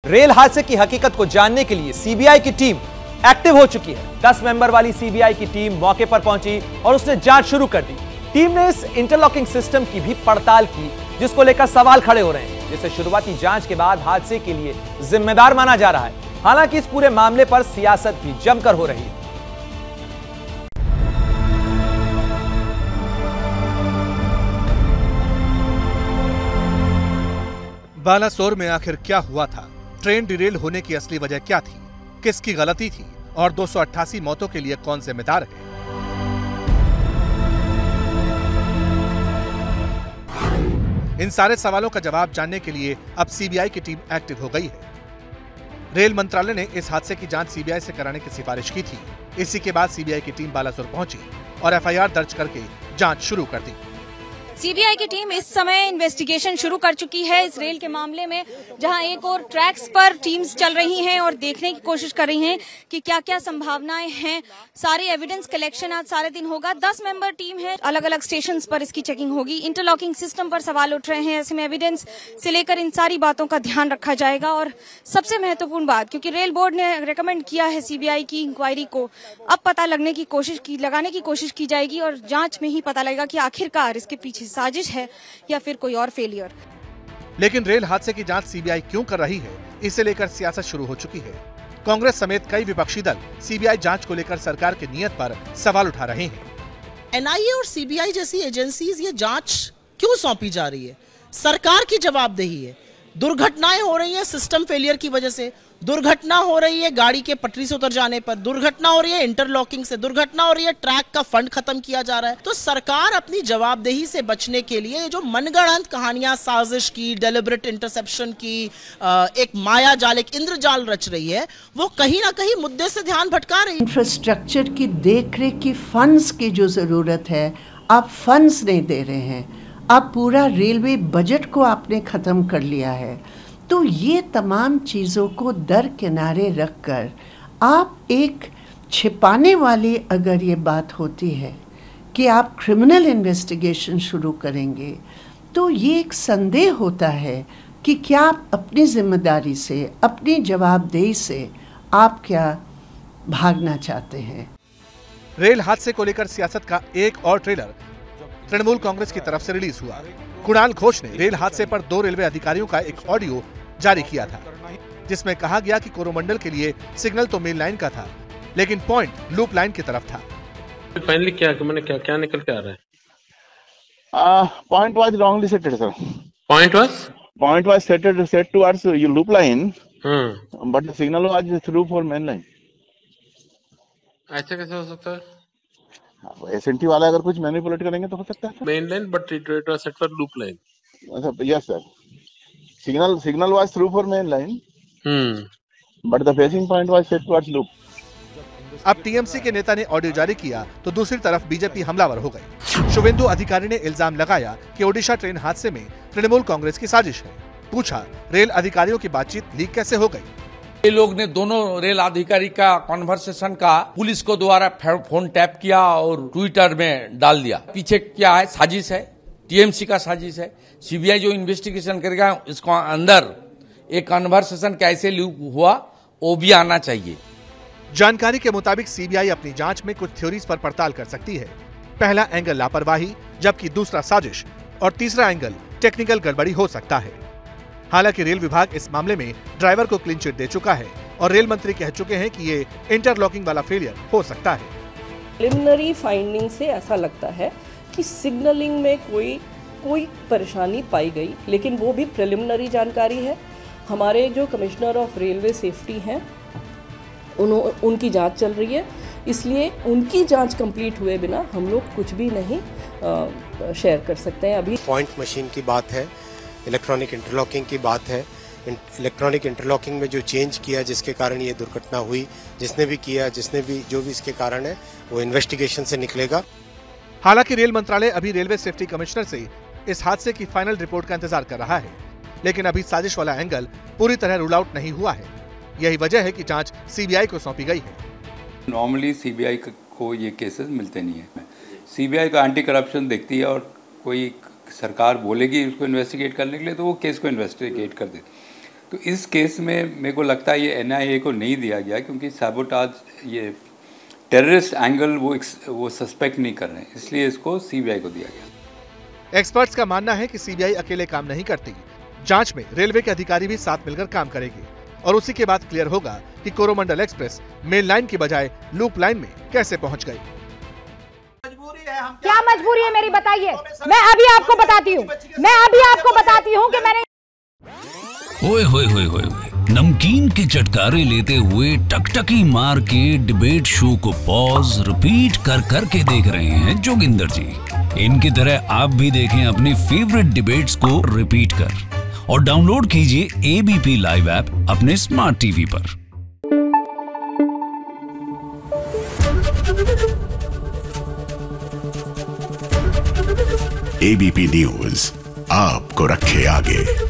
Rail हादसे की हकीकत को जानने के लिए सीबीआई की टीम एक्टिव हो चुकी है। 10 मेंबर वाली सीबीआई की टीम मौके पर पहुंची और उसने जांच शुरू कर दी। टीम ने इस इंटरलॉकिंग सिस्टम की भी पड़ताल की, जिसको लेकर सवाल खड़े हो रहे हैं, जिसे शुरुआती जांच के बाद हादसे के लिए जिम्मेदार माना जा रहा है। हालांकि इस पूरे मामले पर सियासत भी जमकर हो रही है। बालासोर में आखिर क्या हुआ था? ट्रेन डिरेल होने की असली वजह क्या थी? किसकी गलती थी? और 288 मौतों के लिए कौन जिम्मेदार है? इन सारे सवालों का जवाब जानने के लिए अब सीबीआई की टीम एक्टिव हो गई है। रेल मंत्रालय ने इस हादसे की जांच सीबीआई से कराने की सिफारिश की थी। इसी के बाद सीबीआई की टीम बालासोर पहुंची और एफआईआर दर्ज करके जांच शुरू कर दी। सीबीआई की टीम इस समय इन्वेस्टिगेशन शुरू कर चुकी है इस रेल के मामले में, जहां एक और ट्रैक्स पर टीम्स चल रही हैं और देखने की कोशिश कर रही हैं कि क्या क्या संभावनाएं हैं। सारी एविडेंस कलेक्शन आज सारे दिन होगा। 10 मेंबर टीम है, अलग अलग स्टेशंस पर इसकी चेकिंग होगी। इंटरलॉकिंग सिस्टम पर सवाल उठ रहे हैं, ऐसे में एविडेंस से लेकर इन सारी बातों का ध्यान रखा जाएगा। और सबसे महत्वपूर्ण बात, क्योंकि रेल बोर्ड ने रिकमेंड किया है सीबीआई की इंक्वायरी को, अब पता लगाने की कोशिश की जाएगी और जांच में ही पता लगेगा कि आखिरकार इसके पीछे साजिश है या फिर कोई और फेलियर। लेकिन रेल हादसे की जांच सीबीआई क्यों कर रही है, इसे लेकर सियासत शुरू हो चुकी है। कांग्रेस समेत कई विपक्षी दल सीबीआई जांच को लेकर सरकार की नीयत पर सवाल उठा रहे हैं। एनआईए और सीबीआई जैसी एजेंसीज ये जांच क्यों सौंपी जा रही है? सरकार की जवाबदेही है। दुर्घटनाएं हो रही हैं सिस्टम फेलियर की वजह से, दुर्घटना हो रही है गाड़ी के पटरी से उतर जाने पर, दुर्घटना हो रही है इंटरलॉकिंग से, दुर्घटना हो रही है ट्रैक का फंड खत्म किया जा रहा है। तो सरकार अपनी जवाबदेही से बचने के लिए जो मनगढ़ंत कहानियां, साजिश की, डेलिब्रेट इंटरसेप्शन की, एक माया जाल, एक इंद्रजाल रच रही है, वो कहीं ना कहीं मुद्दे से ध्यान भटका रही है। इंफ्रास्ट्रक्चर की देखरेख की फंड्स की जो जरूरत है, आप फंड्स नहीं दे रहे हैं। अब पूरा रेलवे बजट को आपने ख़त्म कर लिया है। तो ये तमाम चीज़ों को दरकिनारे रखकर आप एक छिपाने वाली अगर ये बात होती है कि आप क्रिमिनल इन्वेस्टिगेशन शुरू करेंगे, तो ये एक संदेह होता है कि क्या आप अपनी जिम्मेदारी से, अपनी जवाबदेही से आप क्या भागना चाहते हैं। रेल हादसे को लेकर सियासत का एक और ट्रेलर तृणमूल कांग्रेस की तरफ से रिलीज हुआ। कुणाल घोष ने रेल हादसे पर 2 रेलवे अधिकारियों का एक ऑडियो जारी किया था, जिसमें कहा गया कि कोरोमंडल के लिए सिग्नल तो मेन लाइन का था, लेकिन पॉइंट लूप लाइन की तरफ था। फाइनली क्या निकल के आ रहा है? Point was wrongly set, sir. Point was set towards your loop line, but the signal was through for main line. ऐसा कैसे हो सकता है? एसएनटी वाला अगर कुछ मैनिपुलेट करेंगे तो हो सकता है। Main line but it was set for loop line. Yes sir, signal was through for main line, but the facing point was set towards loop. अब टीएमसी के नेता ने ऑडियो जारी किया तो दूसरी तरफ बीजेपी हमलावर हो गई। शुभेंदु अधिकारी ने इल्जाम लगाया कि ओडिशा ट्रेन हादसे में तृणमूल कांग्रेस की साजिश है। पूछा, रेल अधिकारियों की बातचीत लीक कैसे हो गई? ये लोग ने दोनों रेल अधिकारी का कॉन्वर्सेशन का पुलिस को द्वारा फोन टैप किया और ट्विटर में डाल दिया। पीछे क्या है? साजिश है, टीएमसी का साजिश है। सीबीआई जो इन्वेस्टिगेशन करेगा इसको अंदर एक कन्वर्सेशन कैसे लीक हुआ वो भी आना चाहिए। जानकारी के मुताबिक सीबीआई अपनी जांच में कुछ थ्योरीज पर पड़ताल कर सकती है। पहला एंगल लापरवाही, जबकि दूसरा साजिश और तीसरा एंगल टेक्निकल गड़बड़ी हो सकता है। हालांकि रेल विभाग इस मामले में ड्राइवर को क्लीन चिट दे चुका है और रेल मंत्री कह चुके हैं कि ये इंटरलॉकिंग वाला फेलियर हो सकता है। प्रिलिमिनरी फाइंडिंग से ऐसा लगता है कि सिग्नलिंग में कोई परेशानी पाई गई, लेकिन वो भी प्रिलिमिनरी जानकारी है। हमारे जो कमिश्नर ऑफ रेलवे सेफ्टी हैं उनकी जांच चल रही है, इसलिए उनकी जांच कंप्लीट हुए बिना हम लोग कुछ भी नहीं शेयर कर सकते हैं। अभी पॉइंट मशीन की बात है, इलेक्ट्रॉनिक इंटरलॉकिंग की बात है। इलेक्ट्रॉनिक इंटरलॉकिंग में जो चेंज किया जिसके कारण ये दुर्घटना हुई, जिसने भी किया, जो भी इसके कारण है वो इन्वेस्टिगेशन से निकलेगा। हालांकि रेल मंत्रालय अभी रेलवे सेफ्टी कमिश्नर से इस हादसे की फाइनल रिपोर्ट का इंतजार कर रहा है, लेकिन अभी साजिश वाला एंगल पूरी तरह रूल आउट नहीं हुआ है। यही वजह है कि जांच सीबीआई को सौंपी गई है। नॉर्मली सीबीआई को ये केसेस मिलते नहीं है। सीबीआई का एंटी करप्शन देखती है और कोई सरकार बोलेगी उसको इन्वेस्टिगेट करने के लिए तो वो केस को इन्वेस्टिगेट कर देती। तो इस केस में मेरे को लगता है ये NIA को नहीं दिया गया, क्योंकि सैबोटाज, ये टेररिस्ट एंगल वो सस्पेक्ट नहीं कर रहे हैं, इसलिए इसको CBI को दिया गया। एक्सपर्ट्स का मानना है कि CBI अकेले काम नहीं करती, जांच में रेलवे के अधिकारी भी साथ मिलकर काम करेंगे और उसी के बाद क्लियर होगा कि कोरोमंडल एक्सप्रेस मेन लाइन की बजाय लूप लाइन में कैसे पहुंच गई। क्या मजबूरी है मेरी, बताइए। मैं अभी आपको बताती हूँ कि मैंने ओए होए होए होए नमकीन के चटकारे लेते हुए टकटकी मार के डिबेट शो को पॉज रिपीट कर करके देख रहे हैं जोगिंदर जी। इनकी तरह आप भी देखें अपनी फेवरेट डिबेट्स को रिपीट कर और डाउनलोड कीजिए ABP लाइव ऐप अपने स्मार्ट टीवी पर। ABP न्यूज आपको रखे आगे।